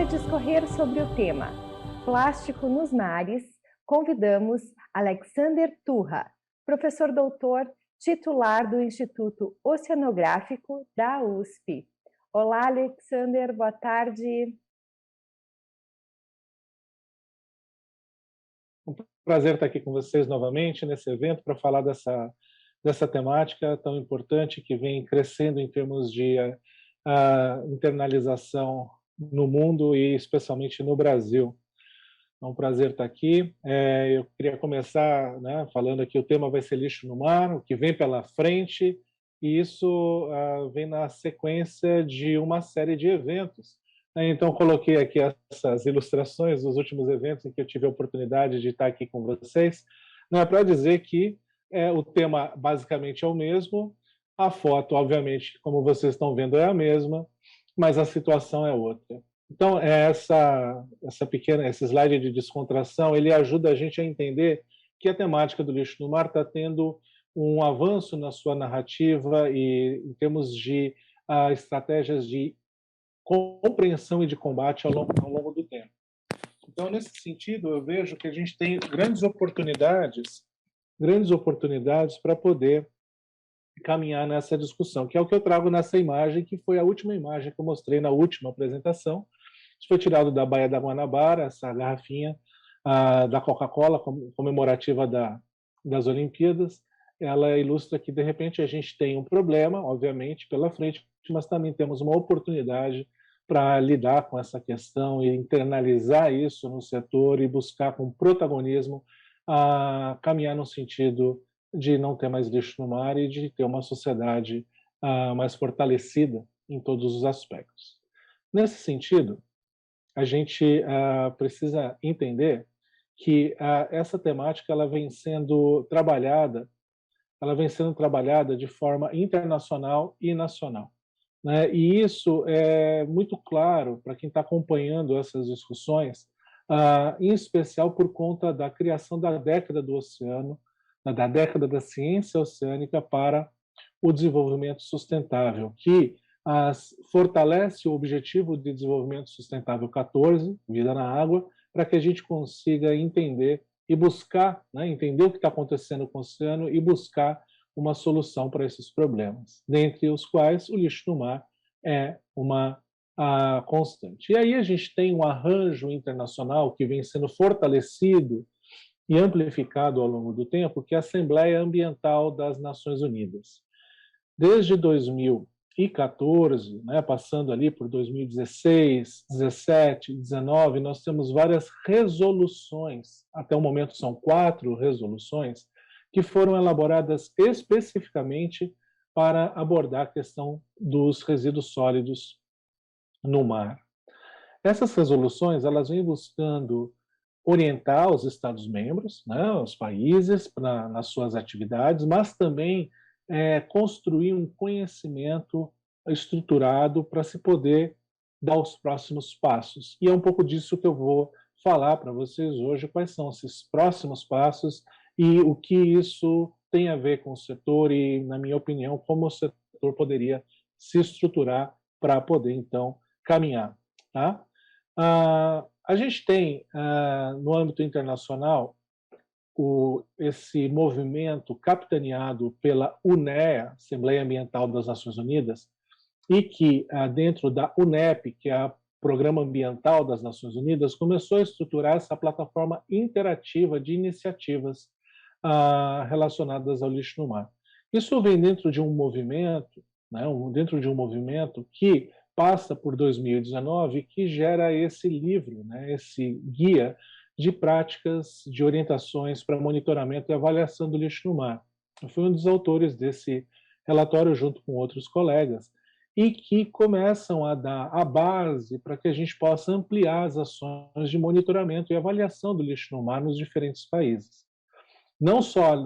Para discorrer sobre o tema Plástico nos Mares, convidamos Alexander Turra, professor doutor titular do Instituto Oceanográfico da USP. Olá, Alexander, boa tarde. Um prazer estar aqui com vocês novamente nesse evento para falar dessa temática tão importante que vem crescendo em termos de internalização no mundo e especialmente no Brasil. É um prazer estar aqui. Eu queria começar falando que o tema vai ser lixo no mar, o que vem pela frente, e isso vem na sequência de uma série de eventos. Então, coloquei aqui essas ilustrações dos últimos eventos em que eu tive a oportunidade de estar aqui com vocês, para dizer que o tema basicamente é o mesmo, a foto, obviamente, como vocês estão vendo, é a mesma, mas a situação é outra. Então, esse slide de descontração, ele ajuda a gente a entender que a temática do lixo no mar está tendo um avanço na sua narrativa e em termos de estratégias de compreensão e de combate ao longo do tempo. Então, nesse sentido, eu vejo que a gente tem grandes oportunidades para poder caminhar nessa discussão, que é o que eu trago nessa imagem, que foi a última imagem que eu mostrei na última apresentação. Isso foi tirado da Baía da Guanabara, essa garrafinha da Coca-Cola, comemorativa das Olimpíadas. Ela ilustra que, de repente, a gente tem um problema, obviamente, pela frente, mas também temos uma oportunidade para lidar com essa questão e internalizar isso no setor e buscar com protagonismo caminhar no sentido de não ter mais lixo no mar e de ter uma sociedade mais fortalecida em todos os aspectos. Nesse sentido, a gente precisa entender que essa temática ela vem sendo trabalhada de forma internacional e nacional, né? E isso é muito claro para quem está acompanhando essas discussões, em especial por conta da criação da década do oceano, da década da ciência oceânica para o desenvolvimento sustentável, que fortalece o Objetivo de Desenvolvimento Sustentável 14, Vida na Água, para que a gente consiga entender e buscar, entender o que está acontecendo com o oceano e buscar uma solução para esses problemas, dentre os quais o lixo no mar é uma constante. E aí a gente tem um arranjo internacional que vem sendo fortalecido e amplificado ao longo do tempo, que é a Assembleia Ambiental das Nações Unidas. Desde 2014, passando ali por 2016, 17, 19, nós temos várias resoluções, até o momento são 4 resoluções, que foram elaboradas especificamente para abordar a questão dos resíduos sólidos no mar. Essas resoluções elas vêm buscando orientar os Estados-membros, os países, nas suas atividades, mas também construir um conhecimento estruturado para se poder dar os próximos passos. E é um pouco disso que eu vou falar para vocês hoje, quais são esses próximos passos e o que isso tem a ver com o setor e, na minha opinião, como o setor poderia se estruturar para poder, então, caminhar. Tá? A gente tem, no âmbito internacional, esse movimento capitaneado pela UNEA, Assembleia Ambiental das Nações Unidas, e que, dentro da UNEP, que é o Programa Ambiental das Nações Unidas, começou a estruturar essa plataforma interativa de iniciativas relacionadas ao lixo no mar. Isso vem dentro de um movimento, que passa por 2019, que gera esse livro, esse guia de práticas, de orientações para monitoramento e avaliação do lixo no mar. Eu fui um dos autores desse relatório junto com outros colegas e que começam a dar a base para que a gente possa ampliar as ações de monitoramento e avaliação do lixo no mar nos diferentes países. Não só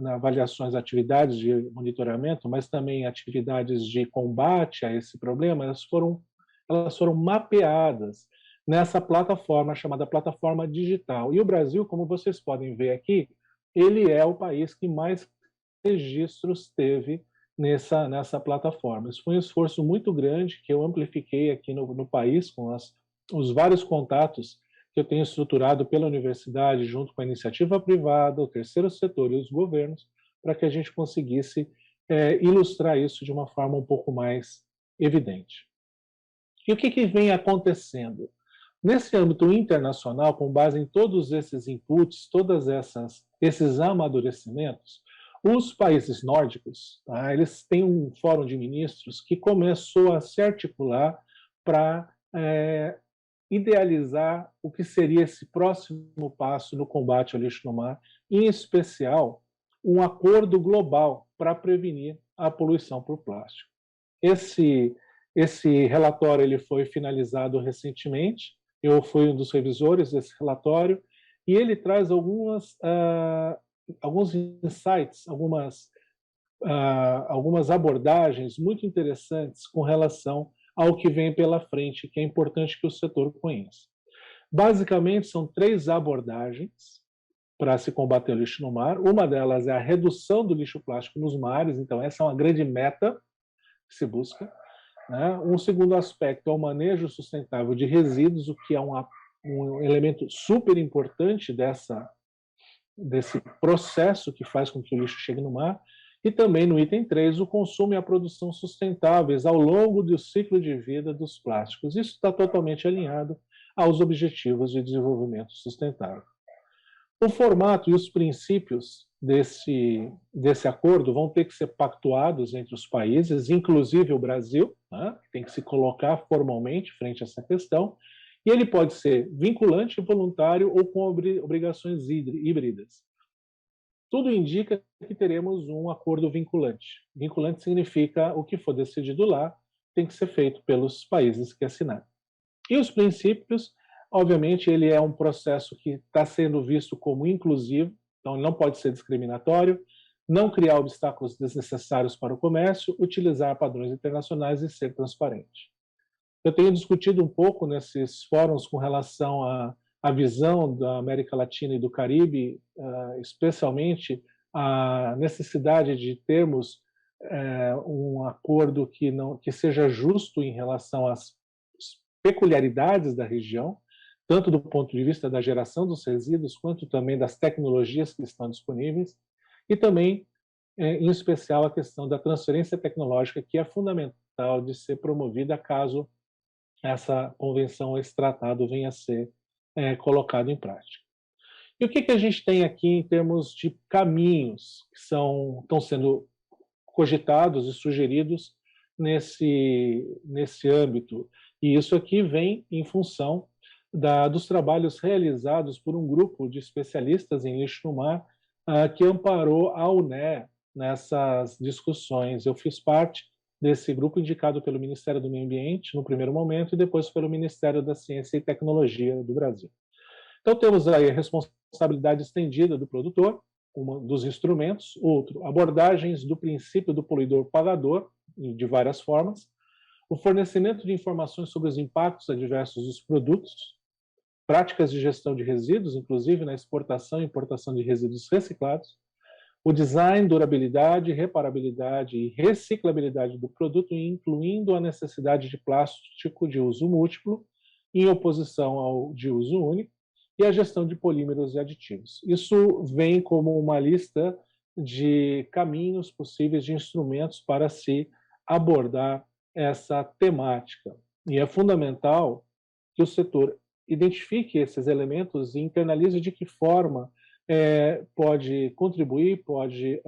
avaliações, atividades de monitoramento, mas também atividades de combate a esse problema, elas foram mapeadas nessa plataforma chamada Plataforma Digital. E o Brasil, como vocês podem ver aqui, ele é o país que mais registros teve nessa plataforma. Isso foi um esforço muito grande que eu amplifiquei aqui no país com as os vários contatos que eu tenho estruturado pela universidade, junto com a iniciativa privada, o terceiro setor e os governos, para que a gente conseguisse ilustrar isso de uma forma um pouco mais evidente. E o que vem acontecendo? Nesse âmbito internacional, com base em todos esses inputs, esses amadurecimentos, os países nórdicos, tá, eles têm um fórum de ministros que começou a se articular para idealizar o que seria esse próximo passo no combate ao lixo no mar, em especial um acordo global para prevenir a poluição por plástico. Esse relatório ele foi finalizado recentemente, eu fui um dos revisores desse relatório, e ele traz alguns insights, algumas abordagens muito interessantes com relação ao que vem pela frente, que é importante que o setor conheça. Basicamente, são 3 abordagens para se combater o lixo no mar. Uma delas é a redução do lixo plástico nos mares, então essa é uma grande meta que se busca. Né? Um segundo aspecto é o manejo sustentável de resíduos, o que é um elemento super importante desse processo que faz com que o lixo chegue no mar. E também no item 3, o consumo e a produção sustentáveis ao longo do ciclo de vida dos plásticos. Isso está totalmente alinhado aos Objetivos de Desenvolvimento Sustentável. O formato e os princípios desse acordo vão ter que ser pactuados entre os países, inclusive o Brasil, né, que tem que se colocar formalmente frente a essa questão, e ele pode ser vinculante, voluntário ou com obrigações híbridas. Tudo indica que teremos um acordo vinculante. Vinculante significa o que for decidido lá tem que ser feito pelos países que assinaram. E os princípios, obviamente, ele é um processo que está sendo visto como inclusivo, então ele não pode ser discriminatório, não criar obstáculos desnecessários para o comércio, utilizar padrões internacionais e ser transparente. Eu tenho discutido um pouco nesses fóruns com relação a visão da América Latina e do Caribe, especialmente a necessidade de termos um acordo que seja justo em relação às peculiaridades da região, tanto do ponto de vista da geração dos resíduos, quanto também das tecnologias que estão disponíveis, e também, em especial, a questão da transferência tecnológica, que é fundamental de ser promovida caso essa convenção, esse tratado venha a ser colocado em prática. E o que a gente tem aqui em termos de caminhos que estão sendo cogitados e sugeridos nesse âmbito? E isso aqui vem em função dos trabalhos realizados por um grupo de especialistas em lixo no mar que amparou a UNE nessas discussões. Eu fiz parte desse grupo indicado pelo Ministério do Meio Ambiente no primeiro momento e depois pelo Ministério da Ciência e Tecnologia do Brasil. Então temos aí a responsabilidade estendida do produtor, um dos instrumentos, outro, abordagens do princípio do poluidor-pagador, de várias formas, o fornecimento de informações sobre os impactos adversos dos produtos, práticas de gestão de resíduos, inclusive na exportação e importação de resíduos reciclados, o design, durabilidade, reparabilidade e reciclabilidade do produto, incluindo a necessidade de plástico de uso múltiplo, em oposição ao de uso único, e a gestão de polímeros e aditivos. Isso vem como uma lista de caminhos possíveis de instrumentos para se abordar essa temática. E é fundamental que o setor identifique esses elementos e internalize de que forma pode contribuir, pode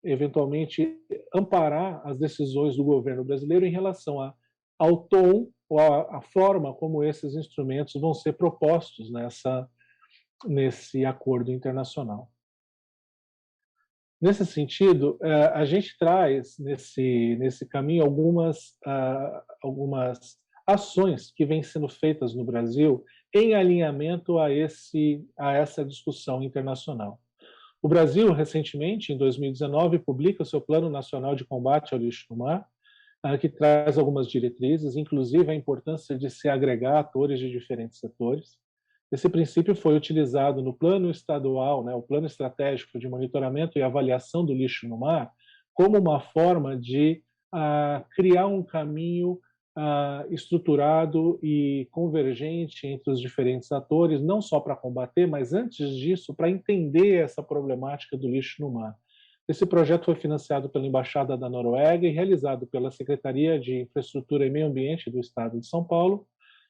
eventualmente amparar as decisões do governo brasileiro em relação ao tom ou a forma como esses instrumentos vão ser propostos nesse acordo internacional. Nesse sentido, a gente traz nesse caminho algumas ações que vêm sendo feitas no Brasil em alinhamento a essa discussão internacional. O Brasil, recentemente, em 2019, publica o seu Plano Nacional de Combate ao Lixo no Mar, que traz algumas diretrizes, inclusive a importância de se agregar atores de diferentes setores. Esse princípio foi utilizado no Plano Estadual, o Plano Estratégico de Monitoramento e Avaliação do Lixo no Mar, como uma forma de criar um caminho estruturado e convergente entre os diferentes atores, não só para combater, mas antes disso, para entender essa problemática do lixo no mar. Esse projeto foi financiado pela Embaixada da Noruega e realizado pela Secretaria de Infraestrutura e Meio Ambiente do Estado de São Paulo,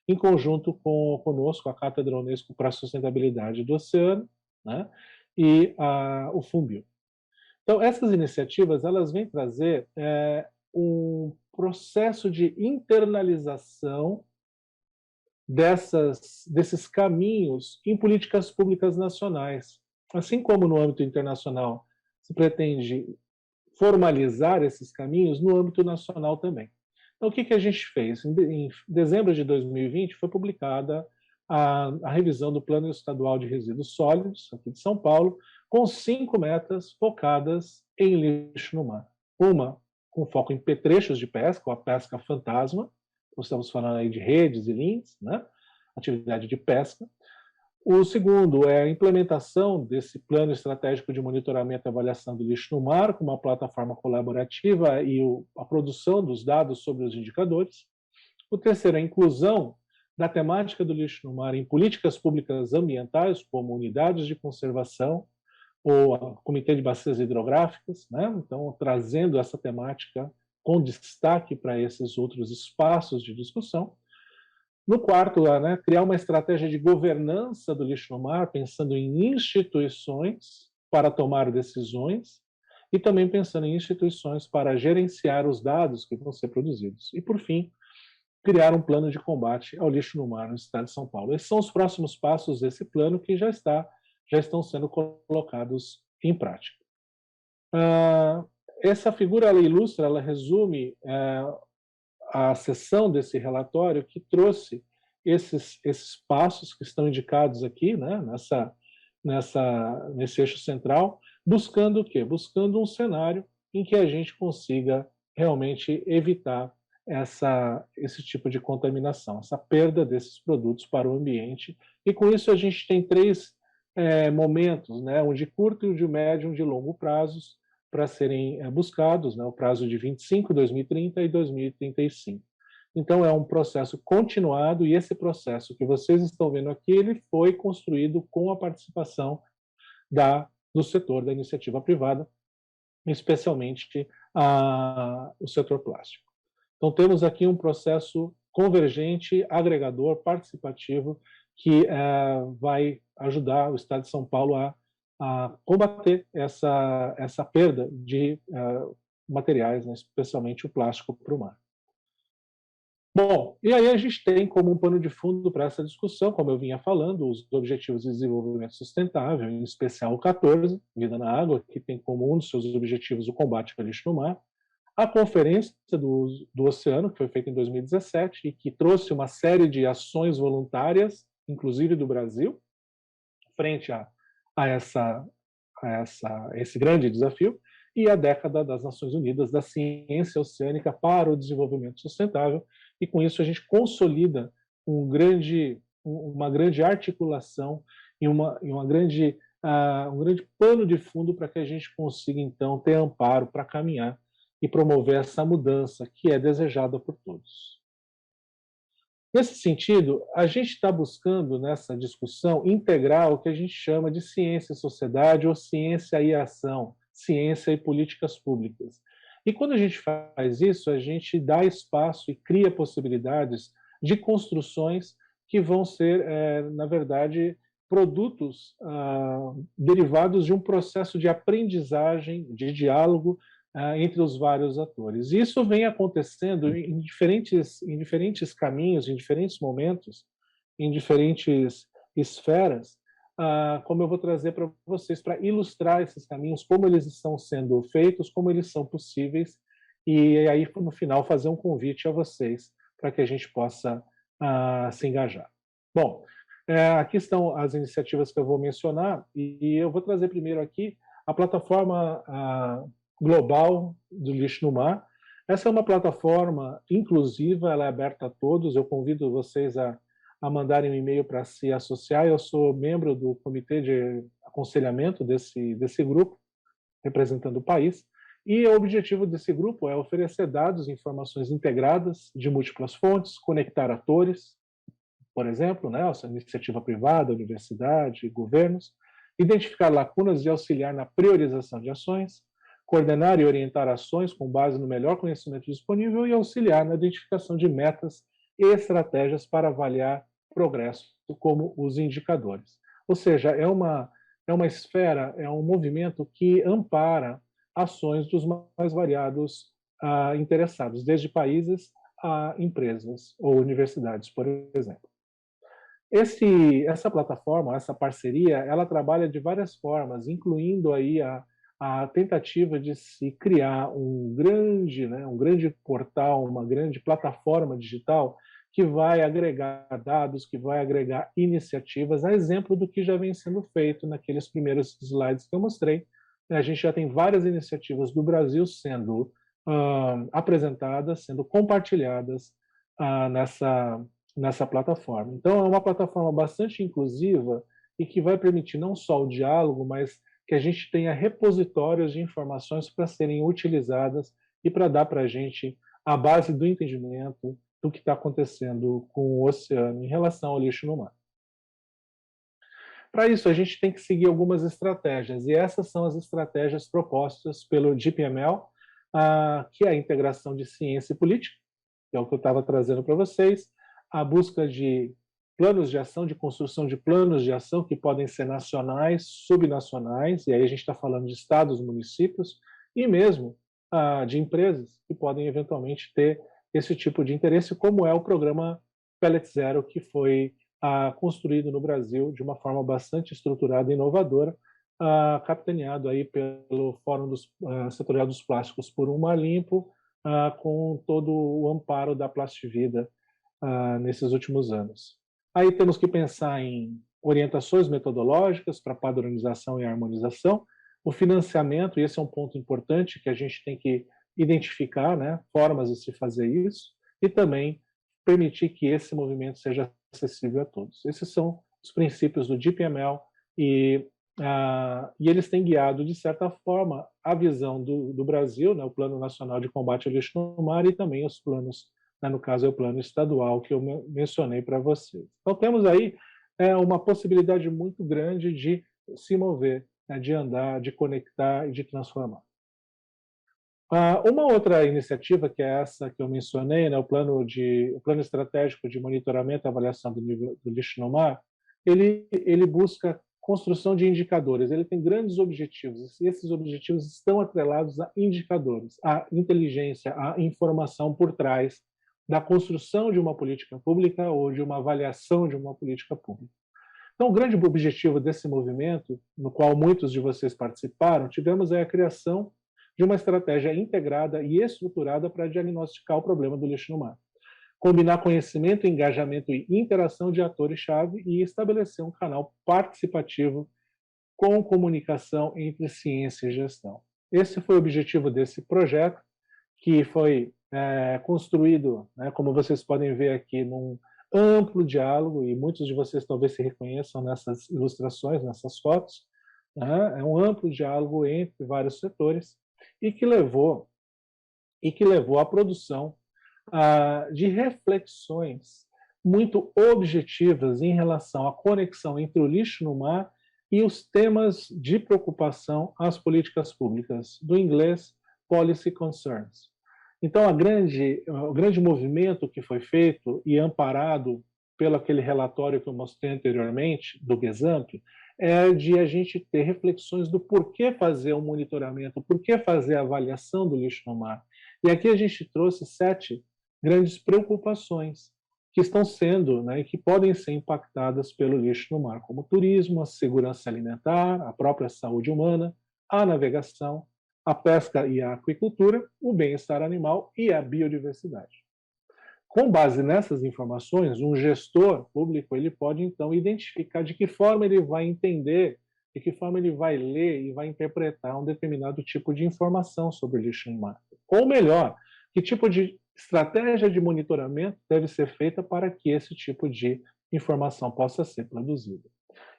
em conjunto conosco, a Cátedra Unesco para a Sustentabilidade do Oceano, né, e o FUNBio. Então, essas iniciativas elas vêm trazer um processo de internalização desses caminhos em políticas públicas nacionais. Assim como no âmbito internacional se pretende formalizar esses caminhos, no âmbito nacional também. Então, o que a gente fez? Em dezembro de 2020 foi publicada a revisão do Plano Estadual de Resíduos Sólidos, aqui de São Paulo, com 5 metas focadas em lixo no mar. Uma com foco em petrechos de pesca, ou a pesca fantasma, estamos falando aí de redes e links, né? Atividade de pesca. O segundo é a implementação desse plano estratégico de monitoramento e avaliação do lixo no mar, com uma plataforma colaborativa e a produção dos dados sobre os indicadores. O terceiro é a inclusão da temática do lixo no mar em políticas públicas ambientais, como unidades de conservação ou Comitê de Bacias Hidrográficas, né? Então, trazendo essa temática com destaque para esses outros espaços de discussão. No quarto, né, criar uma estratégia de governança do lixo no mar, pensando em instituições para tomar decisões e também pensando em instituições para gerenciar os dados que vão ser produzidos. E, por fim, criar um plano de combate ao lixo no mar no estado de São Paulo. Esses são os próximos passos desse plano que já estão sendo colocados em prática. Essa figura ela ilustra, ela resume a seção desse relatório que trouxe esses passos que estão indicados aqui, né, nesse eixo central, buscando o quê? Buscando um cenário em que a gente consiga realmente evitar esse tipo de contaminação, essa perda desses produtos para o ambiente. E com isso a gente tem 3 momentos, né, um de curto, um de médio e um de longo prazos, para serem buscados, né, o prazo de 25, 2030 e 2035. Então, é um processo continuado e esse processo que vocês estão vendo aqui, ele foi construído com a participação do setor da iniciativa privada, especialmente o setor plástico. Então, temos aqui um processo convergente, agregador, participativo, que vai ajudar o Estado de São Paulo a combater essa perda de materiais, né, especialmente o plástico, para o mar. Bom, e aí a gente tem como um pano de fundo para essa discussão, como eu vinha falando, os Objetivos de Desenvolvimento Sustentável, em especial o 14, Vida na Água, que tem como um dos seus objetivos o combate ao lixo no mar, a Conferência do Oceano, que foi feita em 2017 e que trouxe uma série de ações voluntárias, inclusive do Brasil, frente a esse grande desafio, e a década das Nações Unidas da Ciência Oceânica para o Desenvolvimento Sustentável, e com isso a gente consolida uma grande articulação e um grande pano de fundo para que a gente consiga, então, ter amparo para caminhar e promover essa mudança que é desejada por todos. Nesse sentido, a gente está buscando, nessa discussão, integrar o que a gente chama de ciência e sociedade, ou ciência e ação, ciência e políticas públicas. E quando a gente faz isso, a gente dá espaço e cria possibilidades de construções que vão ser, na verdade, produtos derivados de um processo de aprendizagem, de diálogo entre os vários atores. E isso vem acontecendo em diferentes caminhos, em diferentes momentos, em diferentes esferas, como eu vou trazer para vocês, para ilustrar esses caminhos, como eles estão sendo feitos, como eles são possíveis, e aí, no final, fazer um convite a vocês para que a gente possa se engajar. Bom, aqui estão as iniciativas que eu vou mencionar, e eu vou trazer primeiro aqui a plataforma global do lixo no mar. Essa é uma plataforma inclusiva, ela é aberta a todos, eu convido vocês a mandarem um e-mail para se associar. Eu sou membro do comitê de aconselhamento desse grupo, representando o país, E o objetivo desse grupo é oferecer dados e informações integradas de múltiplas fontes, conectar atores, por exemplo, né, essa iniciativa privada, universidade, governos, identificar lacunas e auxiliar na priorização de ações, coordenar e orientar ações com base no melhor conhecimento disponível e auxiliar na identificação de metas e estratégias para avaliar progresso, como os indicadores. Ou seja, é uma esfera, é um movimento que ampara ações dos mais variados interessados, desde países a empresas ou universidades, por exemplo. Essa plataforma, essa parceria, ela trabalha de várias formas, incluindo aí a tentativa de se criar um grande portal, uma grande plataforma digital que vai agregar dados, que vai agregar iniciativas, a exemplo do que já vem sendo feito naqueles primeiros slides que eu mostrei. A gente já tem várias iniciativas do Brasil sendo apresentadas, sendo compartilhadas nessa plataforma. Então, é uma plataforma bastante inclusiva e que vai permitir não só o diálogo, mas que a gente tenha repositórios de informações para serem utilizadas e para dar para a gente a base do entendimento do que está acontecendo com o oceano em relação ao lixo no mar. Para isso, a gente tem que seguir algumas estratégias, e essas são as estratégias propostas pelo DeepML, que é a integração de ciência e política, que é o que eu estava trazendo para vocês, a busca de planos de ação, de construção de planos de ação que podem ser nacionais, subnacionais, e aí a gente está falando de estados, municípios, e mesmo de empresas que podem eventualmente ter esse tipo de interesse, como é o programa Pellet Zero, que foi construído no Brasil de uma forma bastante estruturada e inovadora, capitaneado aí pelo Fórum Setorial dos Plásticos por um Mar Limpo, com todo o amparo da Plastivida nesses últimos anos. Aí temos que pensar em orientações metodológicas para padronização e harmonização, o financiamento, e esse é um ponto importante que a gente tem que identificar, né, formas de se fazer isso, e também permitir que esse movimento seja acessível a todos. Esses são os princípios do DeepML e eles têm guiado, de certa forma, a visão do Brasil, né, o Plano Nacional de Combate ao Lixo no Mar e também os planos, né, no caso é o plano estadual que eu mencionei para vocês. Então temos aí uma possibilidade muito grande de se mover, né, de andar, de conectar e de transformar. Uma outra iniciativa, que é essa que eu mencionei, né, o plano estratégico de monitoramento e avaliação do nível do lixo no mar, ele busca construção de indicadores, ele tem grandes objetivos, e esses objetivos estão atrelados a indicadores, a inteligência, a informação por trás da construção de uma política pública ou de uma avaliação de uma política pública. Então, o grande objetivo desse movimento, no qual muitos de vocês participaram, tivemos a criação de uma estratégia integrada e estruturada para diagnosticar o problema do lixo no mar, combinar conhecimento, engajamento e interação de atores-chave e estabelecer um canal participativo com comunicação entre ciência e gestão. Esse foi o objetivo desse projeto, que foi construído, né, como vocês podem ver aqui, num amplo diálogo, e muitos de vocês talvez se reconheçam nessas ilustrações, nessas fotos, né, é um amplo diálogo entre vários setores, e que levou à produção de reflexões muito objetivas em relação à conexão entre o lixo no mar e os temas de preocupação às políticas públicas, do inglês Policy Concerns. Então, o grande movimento que foi feito e amparado pelo aquele relatório que eu mostrei anteriormente, do GESAMP, é de a gente ter reflexões do porquê fazer o monitoramento, porquê fazer a avaliação do lixo no mar. E aqui a gente trouxe 7 grandes preocupações que estão sendo, né, e que podem ser impactadas pelo lixo no mar, como o turismo, a segurança alimentar, a própria saúde humana, a navegação, a pesca e a aquicultura, o bem-estar animal e a biodiversidade. Com base nessas informações, um gestor público ele pode, então, identificar de que forma ele vai entender, de que forma ele vai ler e vai interpretar um determinado tipo de informação sobre o lixo no mar. Ou melhor, que tipo de estratégia de monitoramento deve ser feita para que esse tipo de informação possa ser produzida.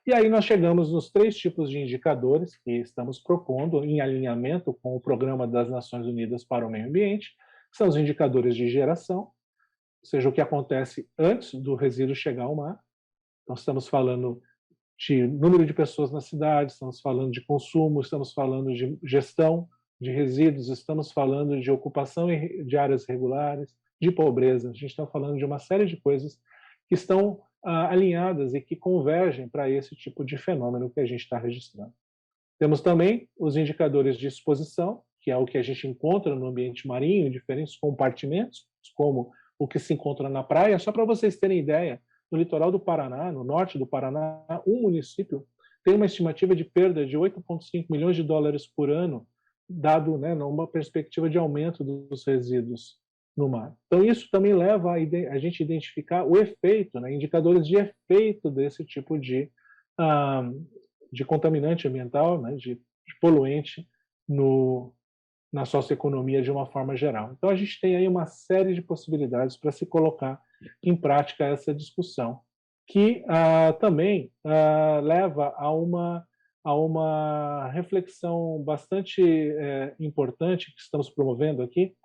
E aí nós chegamos nos 3 tipos de indicadores que estamos propondo em alinhamento com o Programa das Nações Unidas para o Meio Ambiente, que são os indicadores de geração, ou seja, o que acontece antes do resíduo chegar ao mar. Então estamos falando de número de pessoas na cidade, estamos falando de consumo, estamos falando de gestão de resíduos, estamos falando de ocupação de áreas regulares, de pobreza. A gente está falando de uma série de coisas que estão alinhadas e que convergem para esse tipo de fenômeno que a gente está registrando. Temos também os indicadores de exposição, que é o que a gente encontra no ambiente marinho, em diferentes compartimentos, como o que se encontra na praia. Só para vocês terem ideia, no litoral do Paraná, no norte do Paraná, um município tem uma estimativa de perda de 8,5 milhões de dólares por ano, dado, né, numa perspectiva de aumento dos resíduos no mar. Então, isso também leva a gente identificar o efeito, né, indicadores de efeito desse tipo de contaminante ambiental, né, de poluente na socioeconomia de uma forma geral. Então, a gente tem aí uma série de possibilidades para se colocar em prática essa discussão, que também leva a uma reflexão bastante importante que estamos promovendo aqui,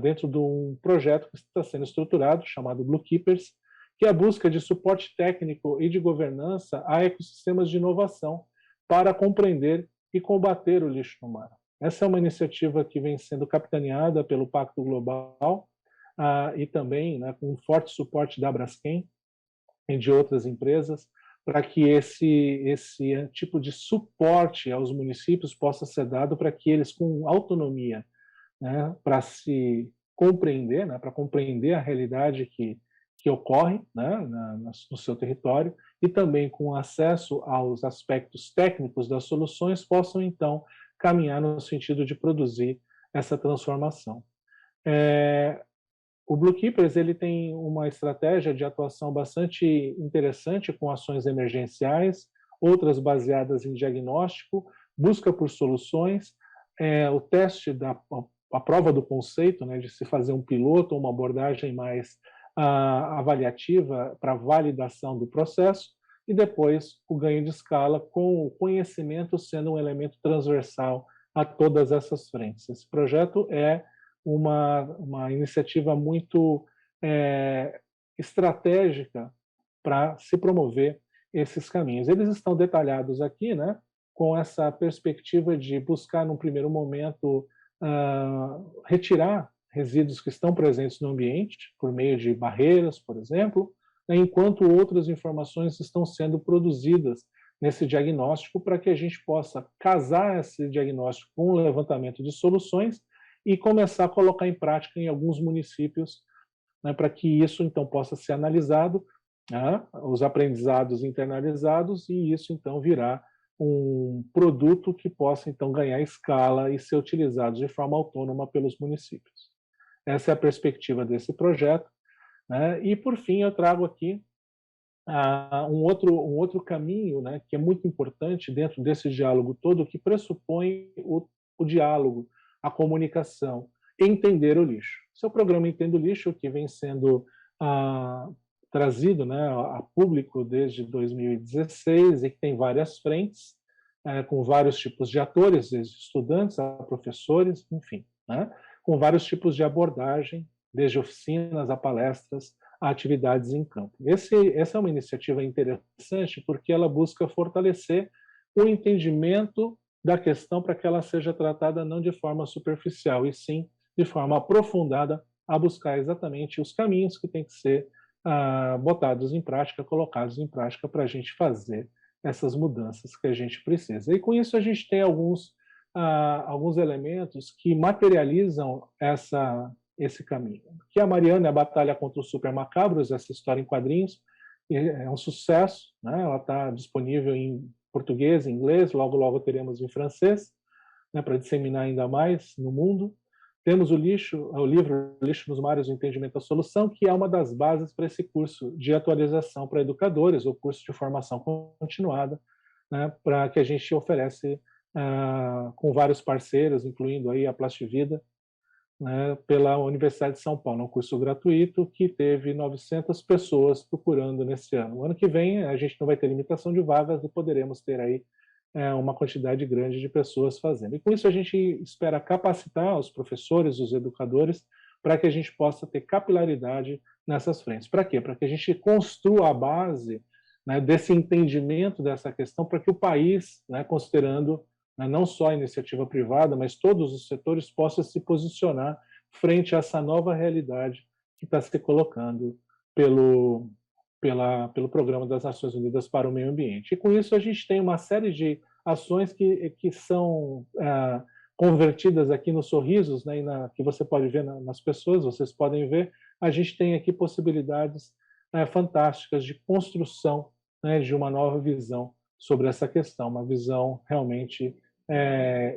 dentro de um projeto que está sendo estruturado, chamado Blue Keepers, que é a busca de suporte técnico e de governança a ecossistemas de inovação para compreender e combater o lixo no mar. Essa é uma iniciativa que vem sendo capitaneada pelo Pacto Global e também, né, com um forte suporte da Braskem e de outras empresas, para que esse tipo de suporte aos municípios possa ser dado para que eles, com autonomia, né, para se compreender, né, para compreender a realidade que ocorre, né, no seu território, e também com acesso aos aspectos técnicos das soluções, possam então caminhar no sentido de produzir essa transformação. O Blue Keepers ele tem uma estratégia de atuação bastante interessante, com ações emergenciais, outras baseadas em diagnóstico, busca por soluções, o teste a prova do conceito, né, de se fazer um piloto, uma abordagem mais avaliativa para validação do processo, e depois o ganho de escala, com o conhecimento sendo um elemento transversal a todas essas frentes. Esse projeto é uma iniciativa muito estratégica para se promover esses caminhos. Eles estão detalhados aqui, né, com essa perspectiva de buscar, num primeiro momento, retirar resíduos que estão presentes no ambiente, por meio de barreiras, por exemplo, enquanto outras informações estão sendo produzidas nesse diagnóstico para que a gente possa casar esse diagnóstico com o levantamento de soluções e começar a colocar em prática em alguns municípios, né, para que isso então possa ser analisado, né, os aprendizados internalizados, e isso então virar um produto que possa então ganhar escala e ser utilizado de forma autônoma pelos municípios. Essa é a perspectiva desse projeto, né? E por fim eu trago aqui um outro caminho, né, que é muito importante dentro desse diálogo todo, que pressupõe o diálogo, a comunicação, entender o lixo. Esse é o programa Entenda o Lixo, que vem sendo trazido, né, a público desde 2016 e que tem várias frentes, com vários tipos de atores, desde estudantes a professores, enfim, né, com vários tipos de abordagem, desde oficinas a palestras, a atividades em campo. Essa é uma iniciativa interessante porque ela busca fortalecer o entendimento da questão para que ela seja tratada não de forma superficial, e sim de forma aprofundada, a buscar exatamente os caminhos que têm que ser botados em prática, colocados em prática para a gente fazer essas mudanças que a gente precisa. E com isso a gente tem alguns elementos que materializam esse caminho. Que a Mariana é a Batalha contra os Super Macabros, essa história em quadrinhos, é um sucesso, né? Ela está disponível em português, em inglês, logo teremos em francês, né, para disseminar ainda mais no mundo. Temos o livro Lixo nos Mares, o Entendimento da Solução, que é uma das bases para esse curso de atualização para educadores, ou curso de formação continuada, né, para que a gente oferece com vários parceiros, incluindo aí a Plastivida, né, pela Universidade de São Paulo, um curso gratuito que teve 900 pessoas procurando nesse ano. O ano que vem a gente não vai ter limitação de vagas e poderemos ter aí uma quantidade grande de pessoas fazendo. E com isso a gente espera capacitar os professores, os educadores, para que a gente possa ter capilaridade nessas frentes. Para quê? Para que a gente construa a base, né, desse entendimento dessa questão, para que o país, né, considerando, né, não só a iniciativa privada, mas todos os setores possam se posicionar frente a essa nova realidade que está se colocando pelo Programa das Nações Unidas para o Meio Ambiente. E com isso a gente tem uma série de ações que são convertidas aqui nos sorrisos, né, que você pode ver nas pessoas, vocês podem ver, a gente tem aqui possibilidades fantásticas de construção, né, de uma nova visão sobre essa questão, uma visão realmente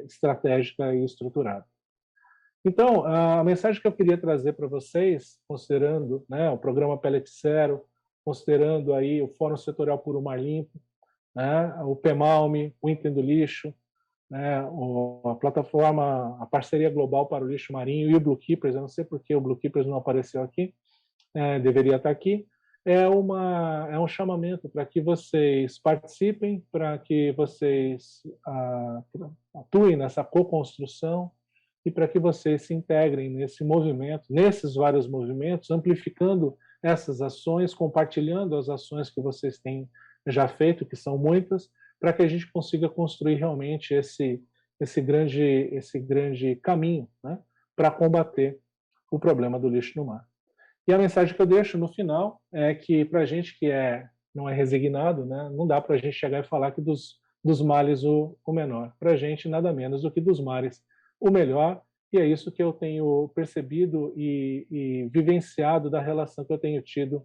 estratégica e estruturada. Então, a mensagem que eu queria trazer para vocês, considerando, né, o programa Pellet Zero, considerando aí o Fórum Setorial por um Mar Limpo, né, o PEMALME, o Entendo Lixo, né, a plataforma, a parceria global para o lixo marinho e o Blue Keepers, eu não sei por que o Blue Keepers não apareceu aqui, deveria estar aqui, é um chamamento para que vocês participem, para que vocês atuem nessa co-construção e para que vocês se integrem nesse movimento, nesses vários movimentos, amplificando essas ações, compartilhando as ações que vocês têm já feito, que são muitas, para que a gente consiga construir realmente esse grande caminho, né, para combater o problema do lixo no mar. E a mensagem que eu deixo no final é que, para a gente que não é resignado, né, não dá para a gente chegar e falar que dos males o menor. Para a gente, nada menos do que dos mares o melhor, e é isso que eu tenho percebido e vivenciado da relação que eu tenho tido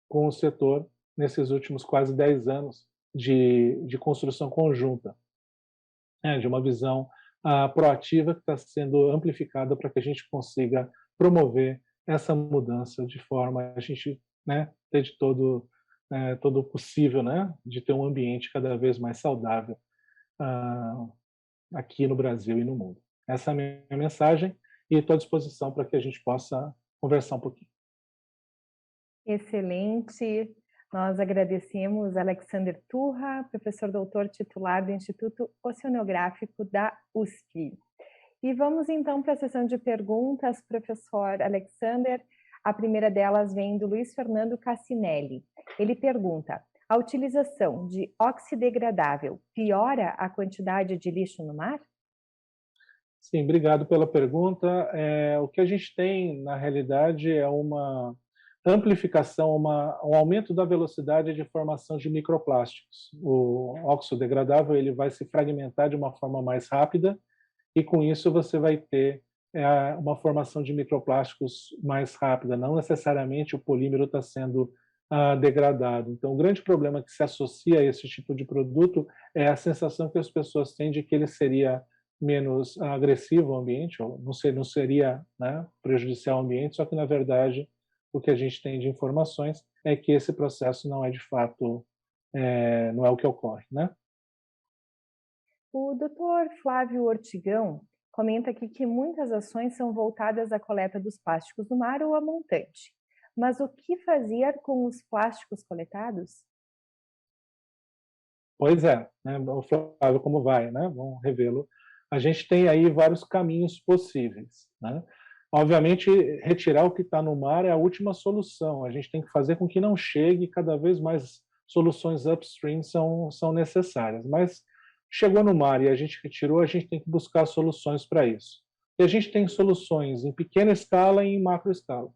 com o setor nesses últimos quase 10 anos de construção conjunta, de uma visão proativa que está sendo amplificada para que a gente consiga promover essa mudança de forma a gente, né, ter de todo o possível, né, de ter um ambiente cada vez mais saudável aqui no Brasil e no mundo. Essa é a minha mensagem e estou à disposição para que a gente possa conversar um pouquinho. Excelente. Nós agradecemos Alexander Turra, professor doutor titular do Instituto Oceanográfico da USP. E vamos então para a sessão de perguntas, professor Alexander. A primeira delas vem do Luiz Fernando Cassinelli. Ele pergunta: a utilização de oxidegradável piora a quantidade de lixo no mar? Sim, obrigado pela pergunta. O que a gente tem, na realidade, é uma amplificação, um aumento da velocidade de formação de microplásticos. O óxido degradável ele vai se fragmentar de uma forma mais rápida e, com isso, você vai ter uma formação de microplásticos mais rápida. Não necessariamente o polímero está sendo degradado. Então, o grande problema que se associa a esse tipo de produto é a sensação que as pessoas têm de que ele seria menos agressivo ao ambiente, ou não seria, né, prejudicial ao ambiente, só que, na verdade, o que a gente tem de informações é que esse processo não é, de fato, não é o que ocorre, né? O Dr. Flávio Ortigão comenta aqui que muitas ações são voltadas à coleta dos plásticos do mar ou a montante. Mas o que fazer com os plásticos coletados? Pois é, né? O Flávio, como vai, né? Vamos revê-lo. A gente tem aí vários caminhos possíveis, né? Obviamente, retirar o que está no mar é a última solução. A gente tem que fazer com que não chegue, cada vez mais soluções upstream são necessárias. Mas chegou no mar e a gente retirou, a gente tem que buscar soluções para isso. E a gente tem soluções em pequena escala e em macro escala.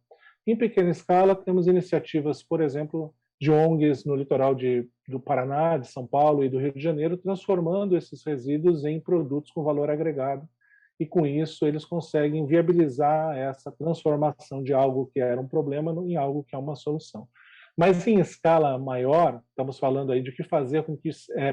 Em pequena escala, temos iniciativas, por exemplo, de ONGs no litoral do Paraná, de São Paulo e do Rio de Janeiro, transformando esses resíduos em produtos com valor agregado. E, com isso, eles conseguem viabilizar essa transformação de algo que era um problema em algo que é uma solução. Mas, em escala maior, estamos falando aí de que fazer com que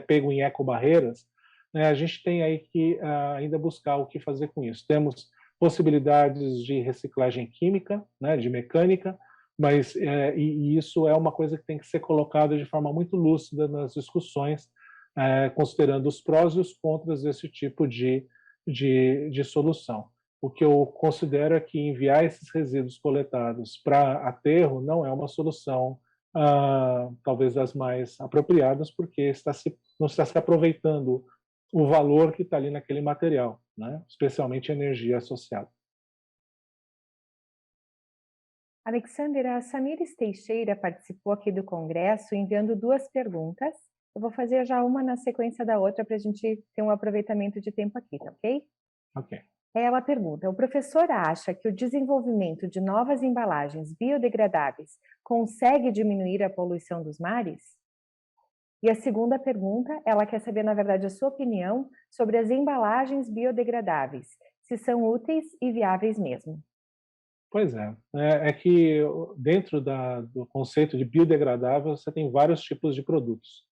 pego em ecobarreiras, né, a gente tem aí que ainda buscar o que fazer com isso. Temos possibilidades de reciclagem química, né, de mecânica, mas e isso é uma coisa que tem que ser colocada de forma muito lúcida nas discussões, considerando os prós e os contras desse tipo de solução. o que eu considero é que enviar esses resíduos coletados para aterro não é uma solução, talvez das mais apropriadas, porque não está se aproveitando o valor que está ali naquele material, né? Especialmente a energia associada. Alexander, a Samires Teixeira participou aqui do Congresso enviando 2 perguntas. Eu vou fazer já uma na sequência da outra para a gente ter um aproveitamento de tempo aqui, tá ok? Ok. Ela pergunta: o professor acha que o desenvolvimento de novas embalagens biodegradáveis consegue diminuir a poluição dos mares? E a segunda pergunta, ela quer saber, na verdade, a sua opinião sobre as embalagens biodegradáveis, se são úteis e viáveis mesmo. Pois é que dentro do conceito de biodegradável, você tem vários tipos de produtos,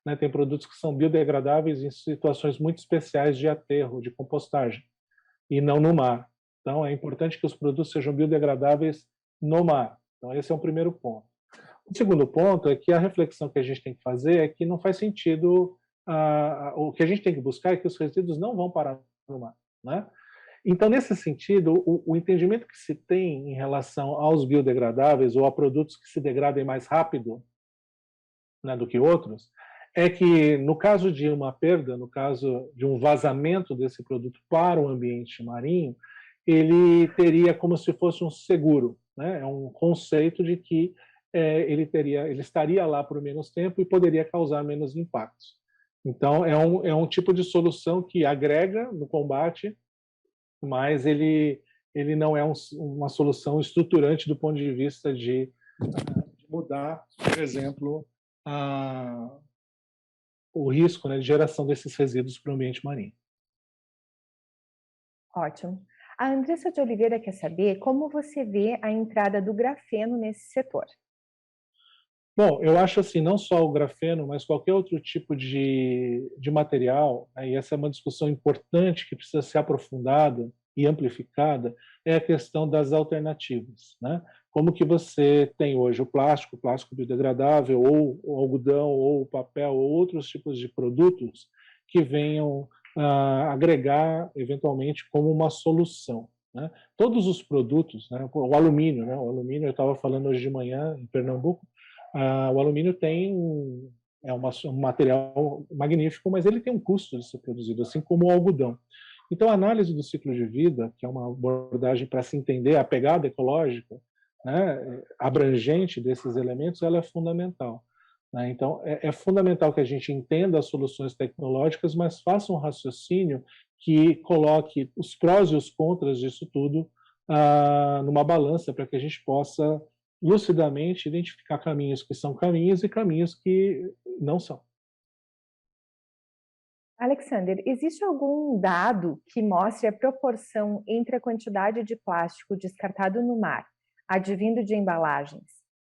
né? Tem produtos que são biodegradáveis em situações muito especiais de aterro, de compostagem, e não no mar. Então, é importante que os produtos sejam biodegradáveis no mar. Então, esse é o primeiro ponto. O segundo ponto é que a reflexão que a gente tem que fazer é que não faz sentido, o que a gente tem que buscar é que os resíduos não vão parar no mar, né? Então, nesse sentido, o entendimento que se tem em relação aos biodegradáveis ou a produtos que se degradem mais rápido, né, do que outros, é que no caso de uma perda, no caso de um vazamento desse produto para o ambiente marinho, ele teria como se fosse um seguro, né? É um conceito de que ele estaria lá por menos tempo e poderia causar menos impactos. Então, é um tipo de solução que agrega no combate, mas ele não é uma solução estruturante do ponto de vista de mudar, por exemplo, o risco, né, de geração desses resíduos para o ambiente marinho. Ótimo. A Andressa de Oliveira quer saber como você vê a entrada do grafeno nesse setor. Bom, eu acho assim, não só o grafeno, mas qualquer outro tipo de material, né, e essa é uma discussão importante que precisa ser aprofundada e amplificada, é a questão das alternativas, né? Como que você tem hoje o plástico biodegradável, ou o algodão, ou o papel, ou outros tipos de produtos que venham agregar, eventualmente, como uma solução, né? Todos os produtos, né, o alumínio, eu estava falando hoje de manhã em Pernambuco, o alumínio um material magnífico, mas ele tem um custo de ser produzido, assim como o algodão. Então, a análise do ciclo de vida, que é uma abordagem para se entender a pegada ecológica, né, abrangente desses elementos, ela é fundamental, né? Então, é fundamental que a gente entenda as soluções tecnológicas, mas faça um raciocínio que coloque os prós e os contras disso tudo numa balança para que a gente possa lucidamente identificar caminhos que são caminhos e caminhos que não são. Alexander, existe algum dado que mostre a proporção entre a quantidade de plástico descartado no mar, advindo de embalagens,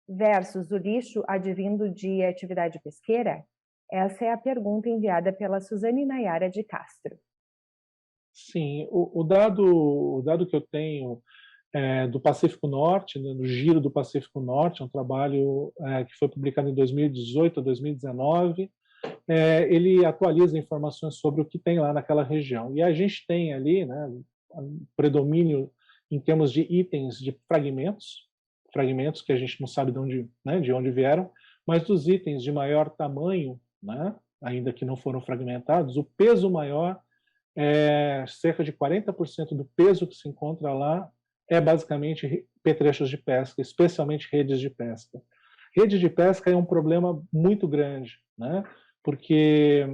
versus o lixo advindo de atividade pesqueira? Essa é a pergunta enviada pela Suzane Nayara de Castro. Sim, o dado que eu tenho do Pacífico Norte, né, do Giro do Pacífico Norte, é um trabalho que foi publicado em 2018 a 2019, ele atualiza informações sobre o que tem lá naquela região. E a gente tem ali, né, um predomínio em termos de itens de fragmentos que a gente não sabe de onde vieram, mas dos itens de maior tamanho, né, ainda que não foram fragmentados, o peso maior, cerca de 40% do peso que se encontra lá é basicamente petrechos de pesca, especialmente redes de pesca. Rede de pesca é um problema muito grande, né? Porque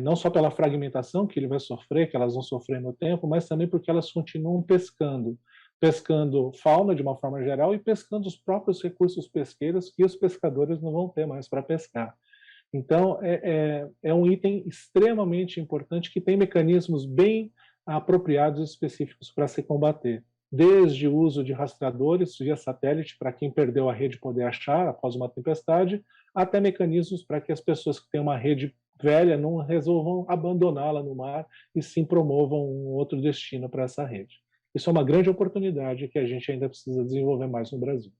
não só pela fragmentação que ele vai sofrer, que elas vão sofrer no tempo, mas também porque elas continuam pescando fauna de uma forma geral e pescando os próprios recursos pesqueiros que os pescadores não vão ter mais para pescar. Então, é um item extremamente importante que tem mecanismos bem apropriados e específicos para se combater. Desde o uso de rastreadores via satélite para quem perdeu a rede poder achar após uma tempestade, até mecanismos para que as pessoas que têm uma rede velha não resolvam abandoná-la no mar e sim promovam um outro destino para essa rede. Isso é uma grande oportunidade que a gente ainda precisa desenvolver mais no Brasil.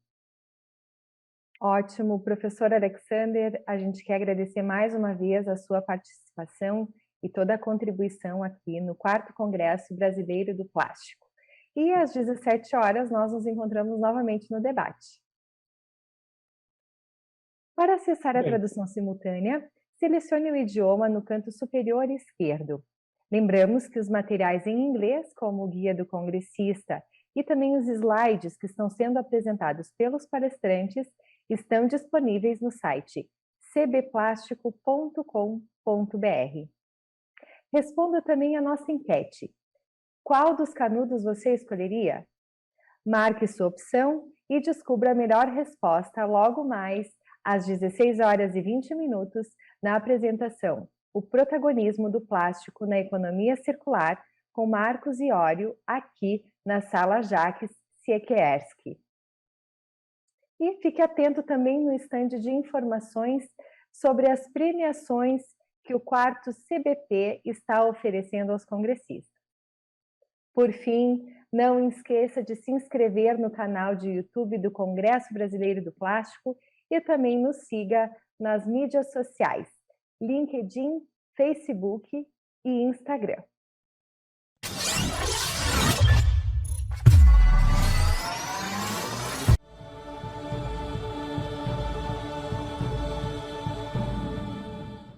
Ótimo, professor Alexander, a gente quer agradecer mais uma vez a sua participação e toda a contribuição aqui no 4º Congresso Brasileiro do Plástico. E às 17 horas nós nos encontramos novamente no debate. Para acessar a tradução simultânea, selecione o idioma no canto superior esquerdo. Lembramos que os materiais em inglês, como o guia do congressista e também os slides que estão sendo apresentados pelos palestrantes, estão disponíveis no site cbplastico.com.br. Responda também a nossa enquete. Qual dos canudos você escolheria? Marque sua opção e descubra a melhor resposta logo mais às 16h20 na apresentação O Protagonismo do Plástico na Economia Circular, com Marcos Iorio, aqui na Sala Jacques Siekierski. E fique atento também no estande de informações sobre as premiações que o 4º CBP está oferecendo aos congressistas. Por fim, não esqueça de se inscrever no canal de YouTube do Congresso Brasileiro do Plástico e também nos siga nas mídias sociais, LinkedIn, Facebook e Instagram.